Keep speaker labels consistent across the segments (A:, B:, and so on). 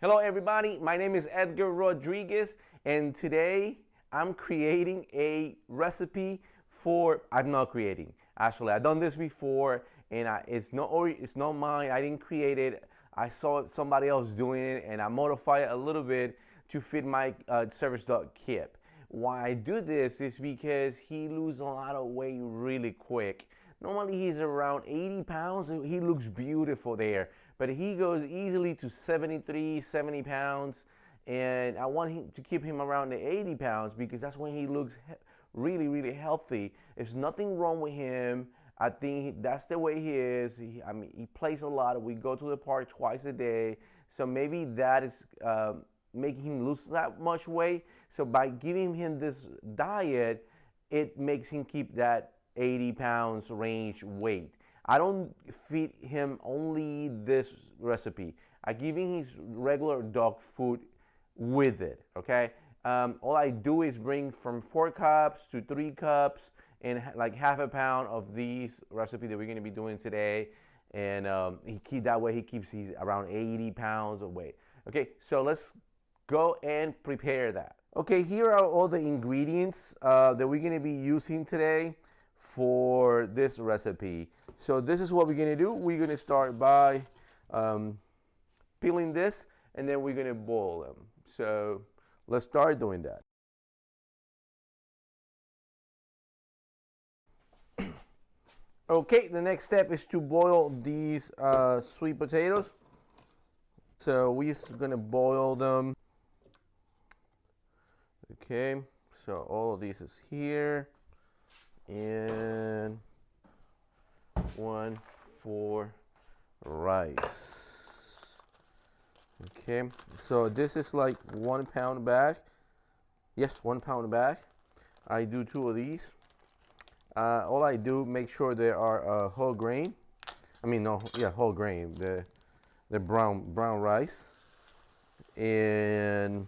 A: Hello everybody, my name is Edgar Rodriguez and today I'm creating a recipe I'm not creating. Actually, I've done this before and it's not mine. I didn't create it. I saw somebody else doing it and I modified it a little bit to fit my service dog Kip. Why I do this is because he loses a lot of weight really quick. Normally he's around 80 pounds. He looks beautiful there, but he goes easily to 73, 70 pounds. And I want to keep him around the 80 pounds because that's when he looks really, really healthy. There's nothing wrong with him. I think that's the way he is. He plays a lot. We go to the park twice a day. So maybe that is making him lose that much weight. So by giving him this diet, it makes him keep that 80 pounds range weight. I don't feed him only this recipe. I give him his regular dog food with it, okay? All I do is bring from 4 cups to 3 cups and like half a pound of these recipe that we're gonna be doing today. And that way he keeps his around 80 pounds of weight. Okay, so let's go and prepare that. Okay, here are all the ingredients that we're gonna be using today for this recipe. So this is what we're gonna do. We're gonna start by peeling this and then we're gonna boil them. So let's start doing that. Okay, the next step is to boil these sweet potatoes. So we're just gonna boil them. Okay, so all of this is here. And 1 for rice. Okay, so this is like 1 pound bag. Yes, 1 pound bag. I do 2 of these. All I do, make sure they are whole grain. Whole grain. The brown rice. And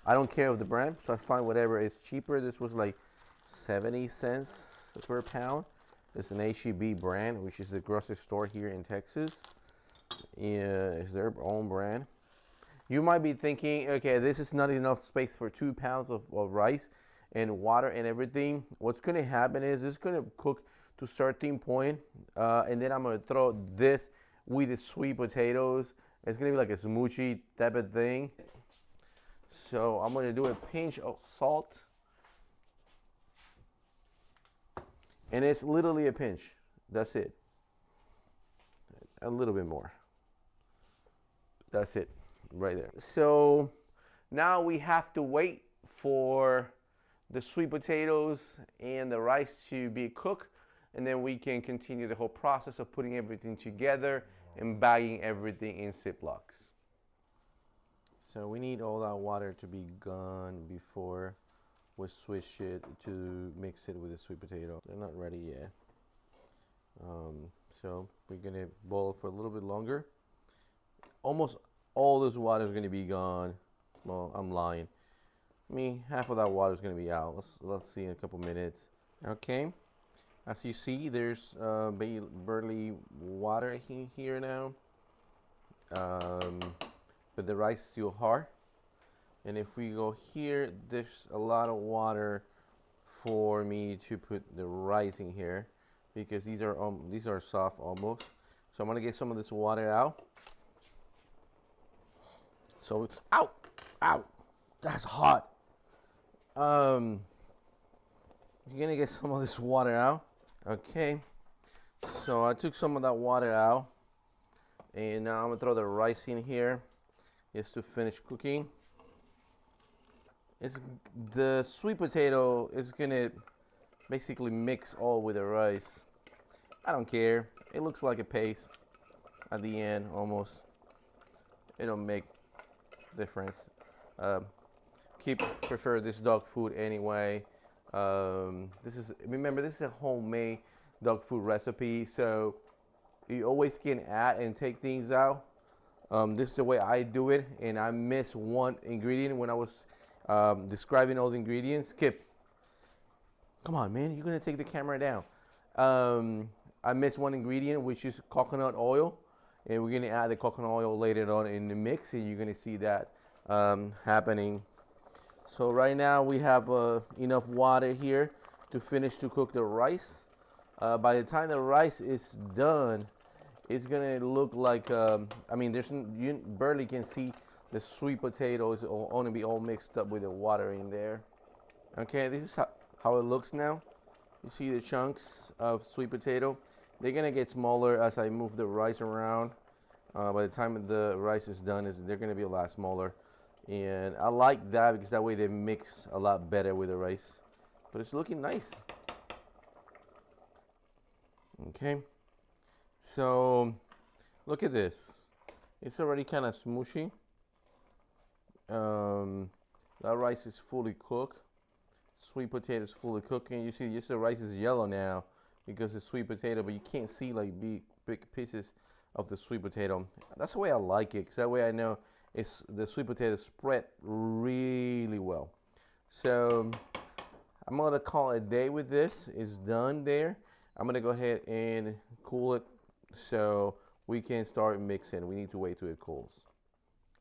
A: I don't care of the brand, so I find whatever is cheaper. This was like 70 cents per pound. It's an H-E-B brand, which is the grocery store here in Texas. It's their own brand. You might be thinking, okay, this is not enough space for 2 pounds of rice and water and everything. What's gonna happen is it's gonna cook to a certain point, and then I'm gonna throw this with the sweet potatoes. It's gonna be like a smoochie type of thing. So I'm gonna do a pinch of salt. And it's literally a pinch. That's it. A little bit more. That's it, right there. So now we have to wait for the sweet potatoes and the rice to be cooked, and then we can continue the whole process of putting everything together and bagging everything in Ziplocs. So we need all that water to be gone before we switch it to mix it with the sweet potato. They're not ready yet. So we're gonna boil for a little bit longer. Almost all this water is gonna be gone. Well, I'm lying. Half of that water is gonna be out. Let's see in a couple minutes. Okay. As you see, there's barely water here now. But the rice is still hard. And if we go here, there's a lot of water for me to put the rice in here because these are soft almost. So I'm gonna get some of this water out. So it's out. That's hot. You're gonna get some of this water out. Okay. So I took some of that water out, and now I'm gonna throw the rice in here just to finish cooking. The sweet potato is gonna basically mix all with the rice. I don't care. It looks like a paste at the end almost. It don't make difference. Kip prefer this dog food anyway. Remember this is a homemade dog food recipe, so you always can add and take things out. This is the way I do it, and I missed one ingredient when I was describing all the ingredients. Kip, come on, man, you're gonna take the camera down. I missed one ingredient, which is coconut oil, and we're gonna add the coconut oil later on in the mix, and you're gonna see that happening. So right now we have enough water here to finish to cook the rice. By the time the rice is done, it's gonna look like I mean, you barely can see the sweet potatoes only be all mixed up with the water in there. Okay, this is how it looks now. You see the chunks of sweet potato. They're gonna get smaller as I move the rice around. By the time the rice is done, they're gonna be a lot smaller. And I like that because that way they mix a lot better with the rice. But it's looking nice. Okay, so look at this. It's already kind of smooshy. That rice is fully cooked. Sweet potato is fully cooking. You see, just the rice is yellow now because it's sweet potato, but you can't see like big pieces of the sweet potato. That's the way I like it, because that way I know it's the sweet potato spread really well. So I'm gonna call it a day with this. It's done there. I'm gonna go ahead and cool it so we can start mixing. We need to wait till it cools.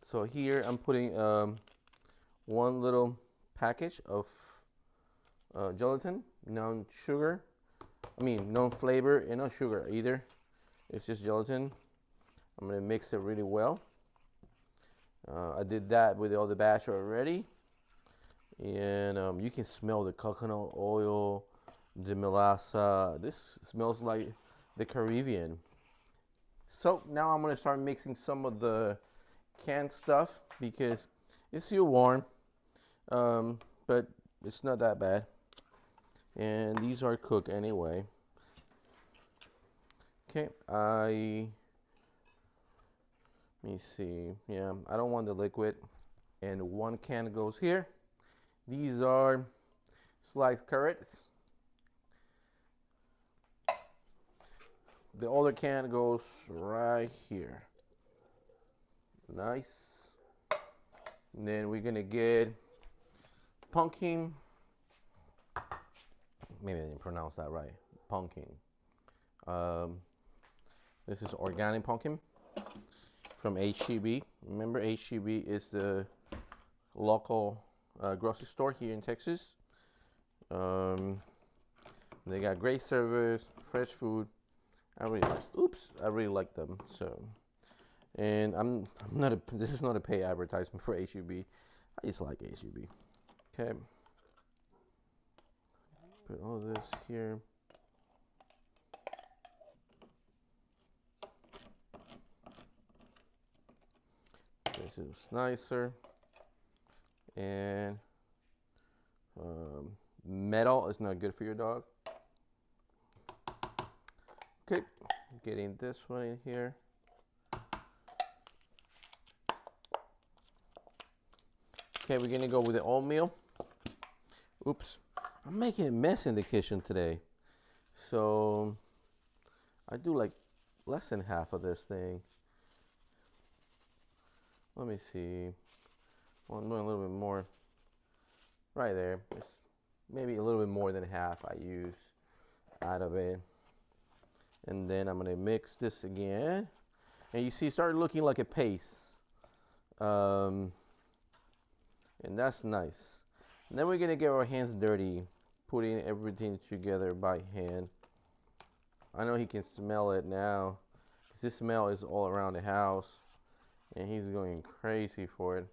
A: So here I'm putting one little package of gelatin, no sugar. I mean, no flavor and no sugar either. It's just gelatin. I'm gonna mix it really well. I did that with the other batch already. And you can smell the coconut oil, the melassa. This smells like the Caribbean. So now I'm gonna start mixing some of the canned stuff because it's still warm, but it's not that bad. And these are cooked anyway. Okay, let me see. Yeah, I don't want the liquid. And one can goes here. These are sliced carrots. The other can goes right here. Nice. And then we're gonna get pumpkin. Maybe I didn't pronounce that right. Pumpkin. This is organic pumpkin from HEB. Remember, HEB is the local grocery store here in Texas. They got great service, fresh food. I really like them. So, and I'm not this is not a paid advertisement for HEB. I just like HEB. Okay. Put all this here. This is nicer. And metal is not good for your dog. Okay, getting this one in here. Okay, we're gonna go with the oatmeal. Oops, I'm making a mess in the kitchen today. So I do like less than half of this thing. Let me see. Well, I'm doing a little bit more right there. It's maybe a little bit more than half I use out of it. And then I'm gonna mix this again. And you see, it started looking like a paste. And that's nice. And then we're gonna get our hands dirty, putting everything together by hand. I know he can smell it now, because this smell is all around the house. And he's going crazy for it.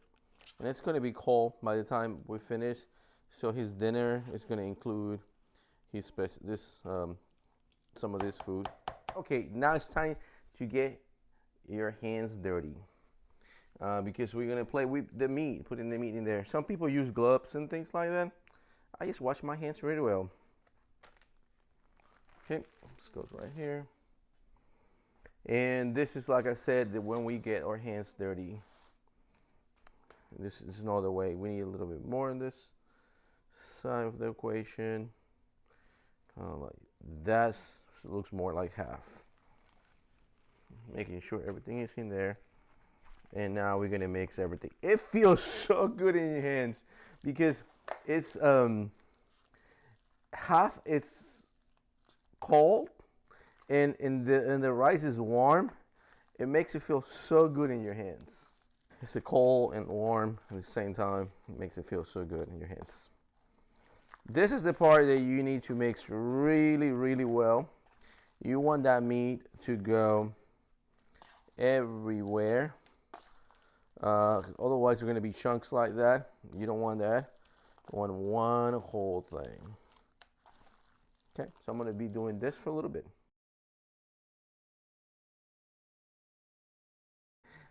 A: And it's gonna be cold by the time we finish. So his dinner is gonna include his some of this food. Okay, now it's time to get your hands dirty. Because we're gonna play with the meat, putting the meat in there. Some people use gloves and things like that. I just wash my hands really well. Okay, this goes right here. And this is, like I said, that when we get our hands dirty. This is no other way. We need a little bit more on this side of the equation. Kind of like that. Looks more like half. Making sure everything is in there. And now we're gonna mix everything. It feels so good in your hands because it's half it's cold and the rice is warm, It makes it feel so good in your hands. It's the cold and warm at the same time. It makes it feel so good in your hands. This is the part that you need to mix really, really well. You want that meat to go everywhere. Otherwise, they're going to be chunks like that. You don't want that. You want one whole thing. Okay, so I'm going to be doing this for a little bit.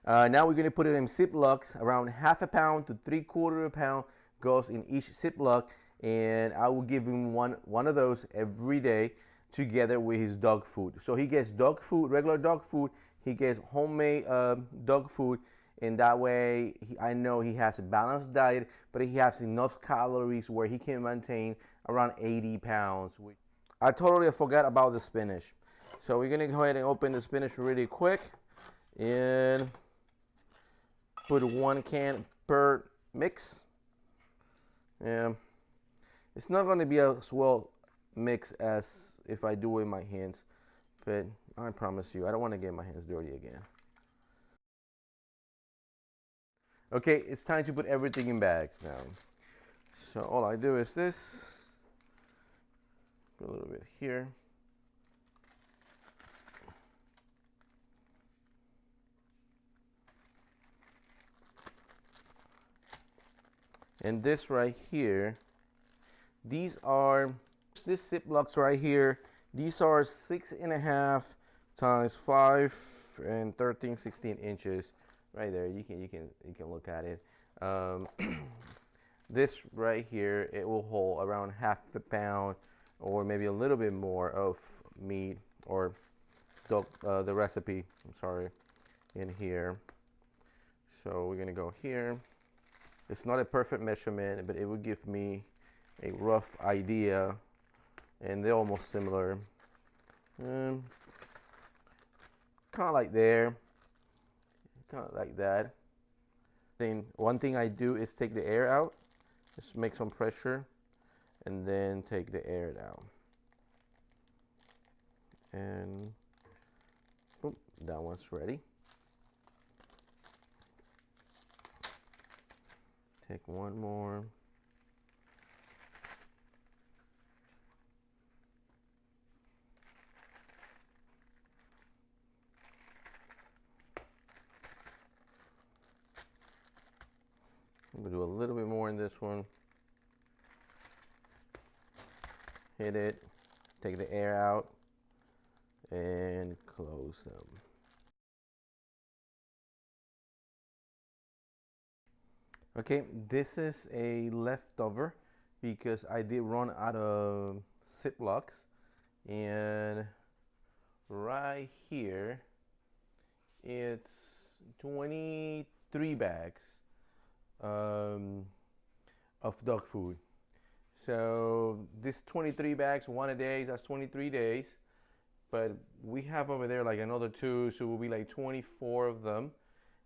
A: Now we're going to put it in Ziplocs. Around half a pound to 3/4 pound goes in each Ziploc, and I will give him one of those every day together with his dog food. So he gets dog food, regular dog food. He gets homemade dog food, and that way I know he has a balanced diet, but he has enough calories where he can maintain around 80 pounds. I totally forgot about the spinach. So we're gonna go ahead and open the spinach really quick and put 1 can per mix. Yeah, it's not gonna be as well mixed as if I do it with my hands, but I promise you, I don't want to get my hands dirty again. Okay, it's time to put everything in bags now. So all I do is this, put a little bit here. And this right here, these Ziplocs right here, these are 6.5 times 5 and 13, 16 inches. Right there, you can look at it. This right here, it will hold around half a pound or maybe a little bit more of meat or the recipe. I'm sorry, in here. So we're gonna go here. It's not a perfect measurement, but it will give me a rough idea, and they're almost similar. Kind of like there, kind of like that. Then one thing I do is take the air out, just make some pressure, and then take the air out. And boom, that one's ready. Take one more. I'm gonna do a little bit more in this one. Hit it, take the air out, and close them. Okay, this is a leftover because I did run out of Ziplocs, and right here it's 23 bags of dog food. So this 23 bags, one a day, that's 23 days. But we have over there like another 2, so it will be like 24 of them.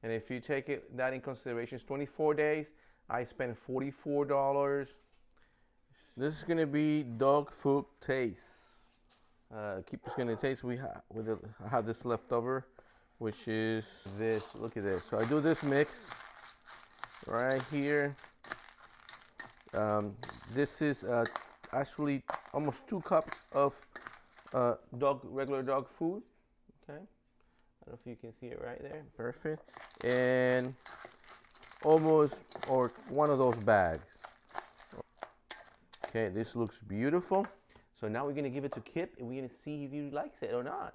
A: And if you take that in consideration, it's 24 days. I spent $44. This is gonna be dog food taste. Kip is gonna taste. I have this leftover, which is this. Look at this. So I do this mix right here. This is actually almost 2 cups of regular dog food. Okay, I don't know if you can see it right there. Perfect. And almost, or one of those bags. Okay, this looks beautiful. So now we're gonna give it to Kip, and we're gonna see if he likes it or not.